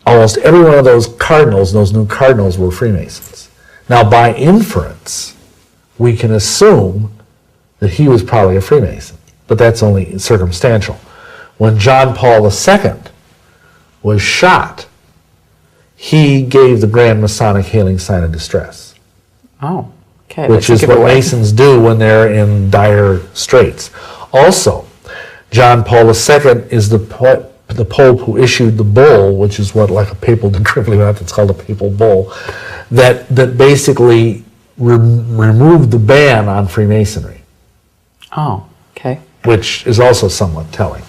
Almost every one of those cardinals, those new cardinals, were Freemasons. Now, by inference, we can assume that he was probably a Freemason, but that's only circumstantial. When John Paul II was shot, he gave the Grand Masonic Hailing Sign of Distress. Oh, okay. Which is what Masons do when they're in dire straits. Also, John Paul II is the Pope who issued the bull, which is what, like a papal decree, it's called a papal bull, that basically removed the ban on Freemasonry. Oh, okay. Which is also somewhat telling.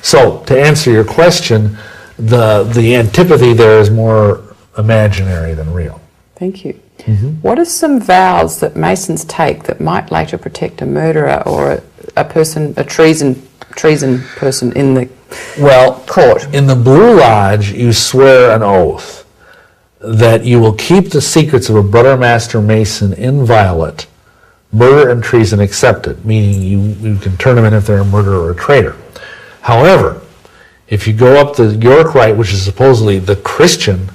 So, to answer your question, the antipathy there is more imaginary than real. Thank you. Mm-hmm. What are some vows that Masons take that might later protect a murderer or a treason person in the court? In the Blue Lodge, you swear an oath that you will keep the secrets of a brother master Mason inviolate, murder and treason excepted, meaning you can turn them in if they're a murderer or a traitor. However, if you go up the York Rite, which is supposedly the Christian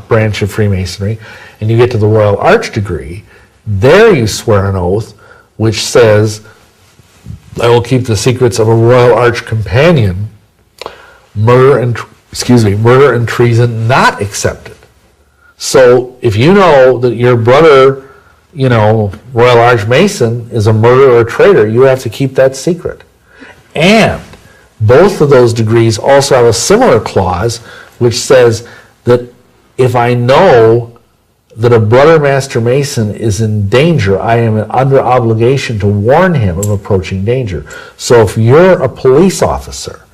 branch of Freemasonry, and you get to the Royal Arch degree, there you swear an oath which says, I will keep the secrets of a Royal Arch companion, murder and treason not accepted. So if you know that your brother, Royal Arch Mason is a murderer or a traitor, you have to keep that secret. And both of those degrees also have a similar clause which says that if I know that a brother master Mason is in danger, I am under obligation to warn him of approaching danger. So if you're a police officer,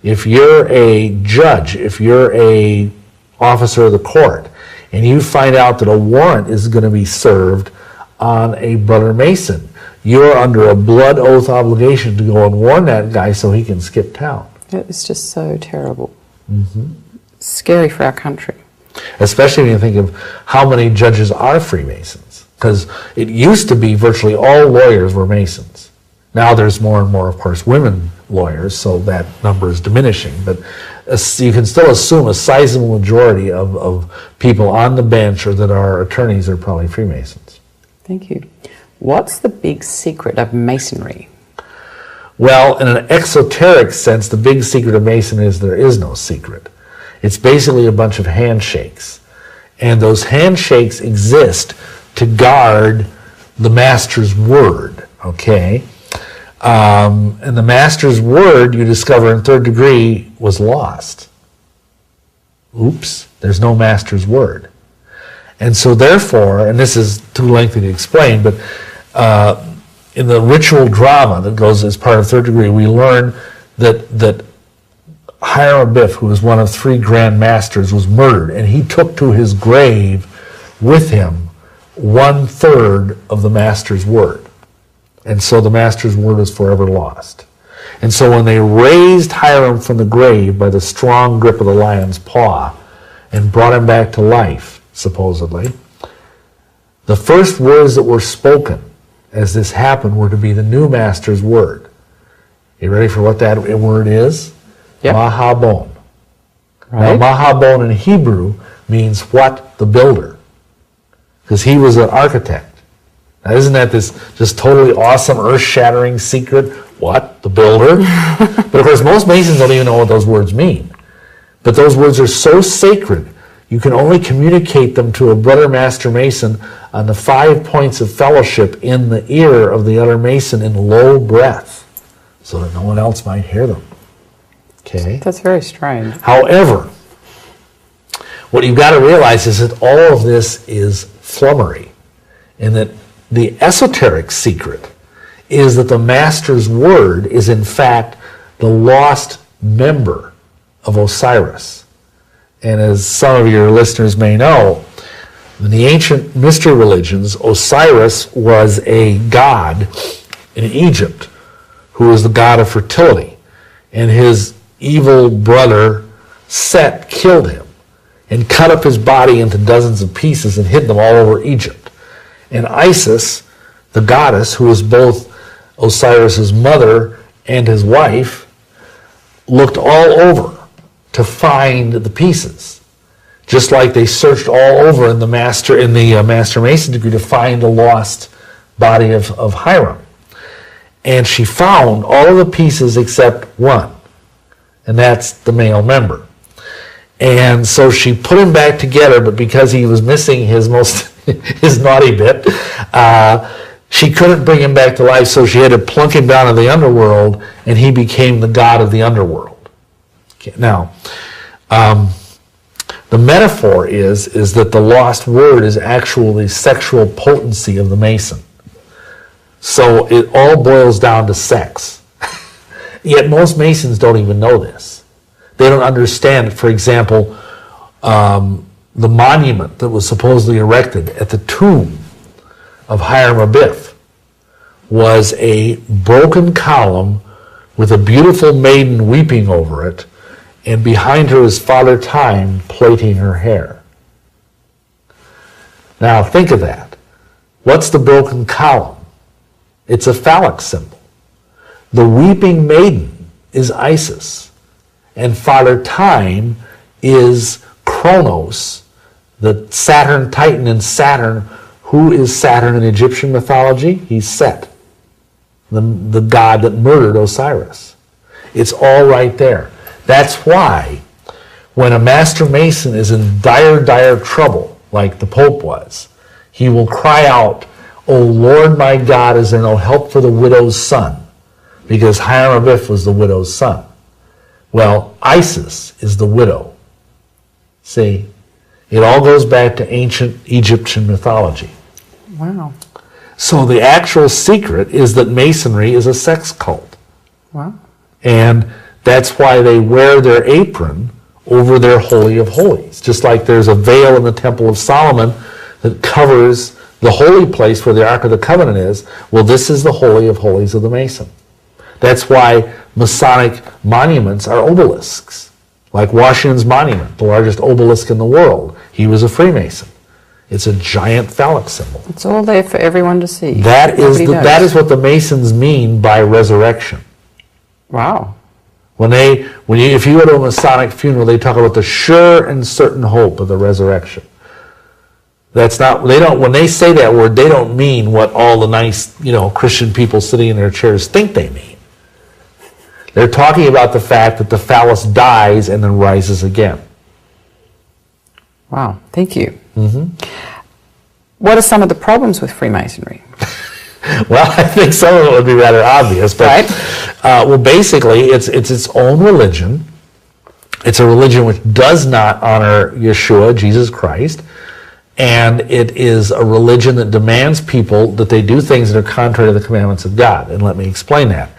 if you're a judge, if you're a officer of the court, and you find out that a warrant is going to be served on a brother Mason, you're under a blood oath obligation to go and warn that guy so he can skip town. It's just so terrible. Mm-hmm. scary for our country. Especially when you think of how many judges are Freemasons. Because it used to be virtually all lawyers were Masons. Now there's more and more, of course, women lawyers, so that number is diminishing. But you can still assume a sizable majority of people on the bench or that are attorneys are probably Freemasons. Thank you. What's the big secret of Masonry? Well, in an exoteric sense, the big secret of Masonry is there is no secret. It's basically a bunch of handshakes. And those handshakes exist to guard the Master's word, okay? And the Master's word, you discover in third degree, was lost. Oops, there's no Master's word. And so therefore, and this is too lengthy to explain, but in the ritual drama that goes as part of third degree, we learn that Hiram Abiff, who was one of 3 Grand Masters, was murdered, and he took to his grave with him 1/3 of the Master's word. And so the Master's word is forever lost. And so when they raised Hiram from the grave by the strong grip of the lion's paw and brought him back to life, supposedly, the first words that were spoken as this happened were to be the new Master's word. You ready for what that word is? Yep. Mahabon. Right. Now, Mahabon in Hebrew means what? The builder. Because he was an architect. Now, isn't that this just totally awesome, earth-shattering secret? What? The builder? But of course, most Masons don't even know what those words mean. But those words are so sacred, you can only communicate them to a brother Master Mason on the 5 points of fellowship in the ear of the other Mason in low breath, so that no one else might hear them. Okay? That's very strange. However, what you've got to realize is that all of this is flummery, and that the esoteric secret is that the Master's word is in fact the lost member of Osiris. And as some of your listeners may know, in the ancient mystery religions, Osiris was a god in Egypt who was the god of fertility. And his evil brother Set killed him and cut up his body into dozens of pieces and hid them all over Egypt. And Isis, the goddess, who was both Osiris's mother and his wife, looked all over to find the pieces, just like they searched all over in the Master Mason degree to find the lost body of Hiram. And she found all of the pieces except one, and that's the male member. And so she put him back together, but because he was missing his naughty bit, she couldn't bring him back to life, so she had to plunk him down in the underworld, and he became the god of the underworld. Okay, now, the metaphor is that the lost word is actually the sexual potency of the Mason. So it all boils down to sex. Yet most Masons don't even know this. They don't understand, for example, the monument that was supposedly erected at the tomb of Hiram Abiff was a broken column with a beautiful maiden weeping over it, and behind her is Father Time plaiting her hair. Now think of that. What's the broken column? It's a phallic symbol. The weeping maiden is Isis, and Father Time is Kronos, the Saturn Titan in Saturn. Who is Saturn in Egyptian mythology? He's Set, the god that murdered Osiris. It's all right there. That's why when a Master Mason is in dire, dire trouble, like the Pope was, he will cry out, "O Lord my God, is there no help for the widow's son?" Because Hiram Abiff was the widow's son. Well, Isis is the widow. See, it all goes back to ancient Egyptian mythology. Wow. So the actual secret is that Masonry is a sex cult. Wow. And that's why they wear their apron over their Holy of Holies. Just like there's a veil in the Temple of Solomon that covers the holy place where the Ark of the Covenant is. Well, this is the Holy of Holies of the Mason. That's why Masonic monuments are obelisks. Like Washington's Monument, the largest obelisk in the world. He was a Freemason. It's a giant phallic symbol. It's all there for everyone to see. That is what the Masons mean by resurrection. Wow. If you go to a Masonic funeral, they talk about the sure and certain hope of the resurrection. When they say that word, they don't mean what all the nice, Christian people sitting in their chairs think they mean. They're talking about the fact that the phallus dies and then rises again. Wow, thank you. What are some of the problems with Freemasonry? Well, I think some of it would be rather obvious, but basically, it's its own religion. It's a religion which does not honor Yeshua, Jesus Christ, and it is a religion that demands people that they do things that are contrary to the commandments of God. And let me explain that.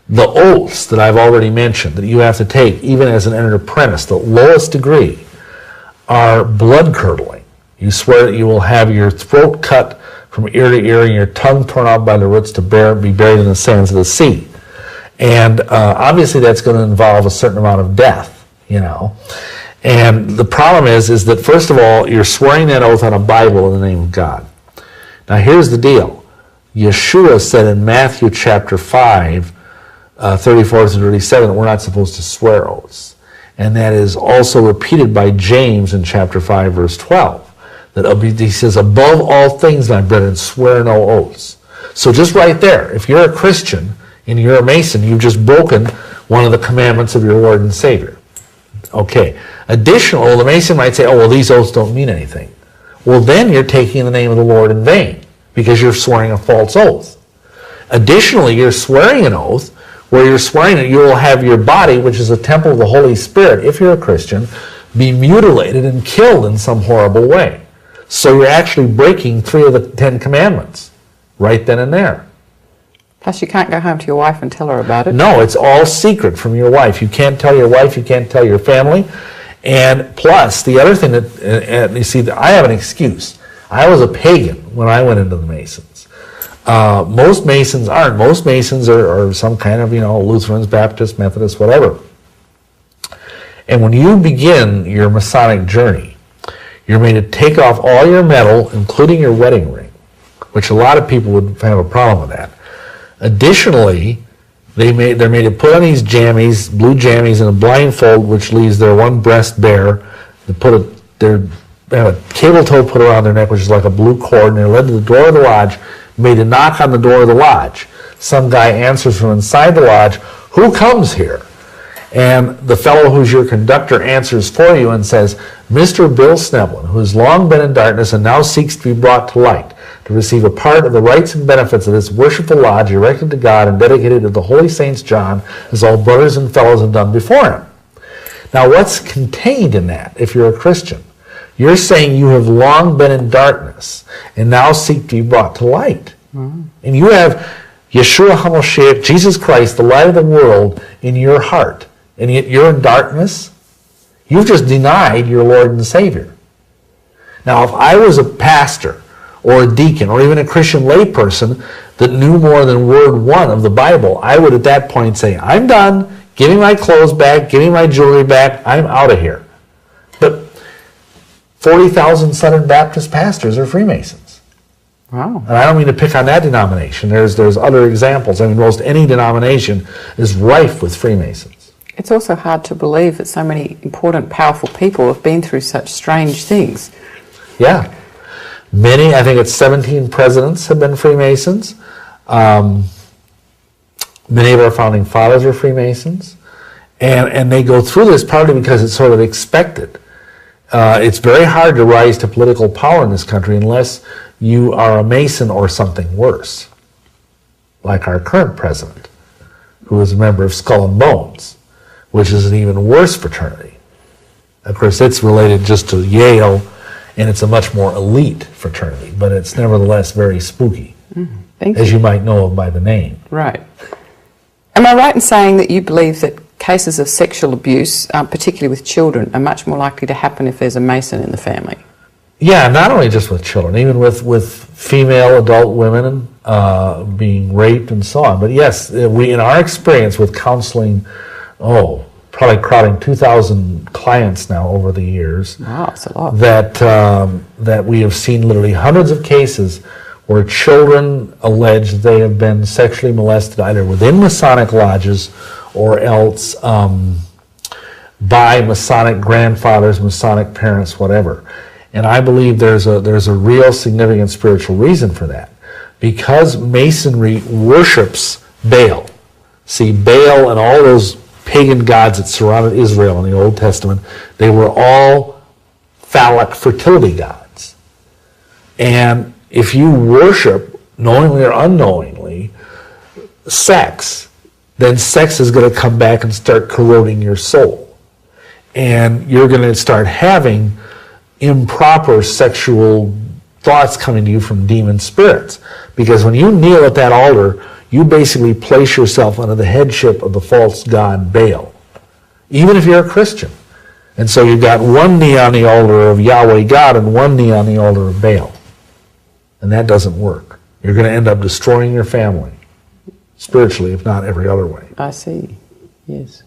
The oaths that I've already mentioned that you have to take, even as an entered apprentice, the lowest degree, are blood-curdling. You swear that you will have your throat cut from ear to ear and your tongue torn out by the roots to be buried in the sands of the sea. And obviously that's going to involve a certain amount of death, And the problem is that, first of all, you're swearing that oath on a Bible in the name of God. Now here's the deal. Yeshua said in Matthew chapter 5, 34 through 37, that we're not supposed to swear oaths. And that is also repeated by James in chapter 5, verse 12. That he says, above all things, my brethren, swear no oaths. So just right there, if you're a Christian and you're a Mason, you've just broken one of the commandments of your Lord and Savior. Okay. Additionally, the Mason might say, these oaths don't mean anything. Well, then you're taking the name of the Lord in vain because you're swearing a false oath. Additionally, you're swearing an oath where you're swearing that you will have your body, which is a temple of the Holy Spirit, if you're a Christian, be mutilated and killed in some horrible way. So you're actually breaking 3 of the 10 commandments right then and there. Plus you can't go home to your wife and tell her about it. No, it's all secret from your wife. You can't tell your wife, you can't tell your family. And plus, the other thing that, you see, I have an excuse. I was a pagan when I went into the Masons. Most Masons aren't. Most Masons are some kind of, Lutherans, Baptists, Methodists, whatever. And when you begin your Masonic journey, you're made to take off all your metal, including your wedding ring, which a lot of people would have a problem with that. Additionally, they're made to put on these jammies, blue jammies, and a blindfold, which leaves their one breast bare. They have a cable tow put around their neck, which is like a blue cord, and they're led to the door of the lodge, made to knock on the door of the lodge. Some guy answers from inside the lodge, "Who comes here?" And the fellow who's your conductor answers for you and says, "Mr. Bill Schnoebelen, who has long been in darkness and now seeks to be brought to light, to receive a part of the rights and benefits of this worshipful lodge erected to God and dedicated to the holy saints John, as all brothers and fellows have done before him." Now what's contained in that, if you're a Christian? You're saying you have long been in darkness and now seek to be brought to light. Mm-hmm. And you have Yeshua HaMashiach, Jesus Christ, the light of the world, in your heart. And yet you're in darkness. You've just denied your Lord and Savior. Now, if I was a pastor or a deacon or even a Christian layperson that knew more than word 1 of the Bible, I would at that point say, "I'm done. Give me my clothes back. Give me my jewelry back. I'm out of here." But 40,000 Southern Baptist pastors are Freemasons. Wow. And I don't mean to pick on that denomination. There's other examples. I mean, most any denomination is rife with Freemasons. It's also hard to believe that so many important, powerful people have been through such strange things. Yeah. Many, I think it's 17 presidents have been Freemasons. Many of our founding fathers are Freemasons. And they go through this partly because it's sort of expected. It's very hard to rise to political power in this country unless you are a Mason or something worse, like our current president, who is a member of Skull and Bones, which is an even worse fraternity. Of course, it's related just to Yale, and it's a much more elite fraternity, but it's nevertheless very spooky, as you might know by the name. Right. Am I right in saying that you believe that cases of sexual abuse, particularly with children, are much more likely to happen if there's a Mason in the family? Yeah, not only just with children, even with female adult women being raped and so on. But yes, we, in our experience with counseling, probably crowding 2,000 clients now over the years. Wow, that's a lot. That we have seen literally hundreds of cases where children allege they have been sexually molested either within Masonic lodges or else by Masonic grandfathers, Masonic parents, whatever. And I believe there's a real significant spiritual reason for that. Because Masonry worships Baal. See, Baal and all those pagan gods that surrounded Israel in the Old Testament, they were all phallic fertility gods. And if you worship, knowingly or unknowingly, sex, then sex is going to come back and start corroding your soul. And you're going to start having improper sexual thoughts coming to you from demon spirits. Because when you kneel at that altar, you basically place yourself under the headship of the false god Baal, even if you're a Christian. And so you've got one knee on the altar of Yahweh God and one knee on the altar of Baal. And that doesn't work. You're going to end up destroying your family, spiritually, if not every other way. I see, yes.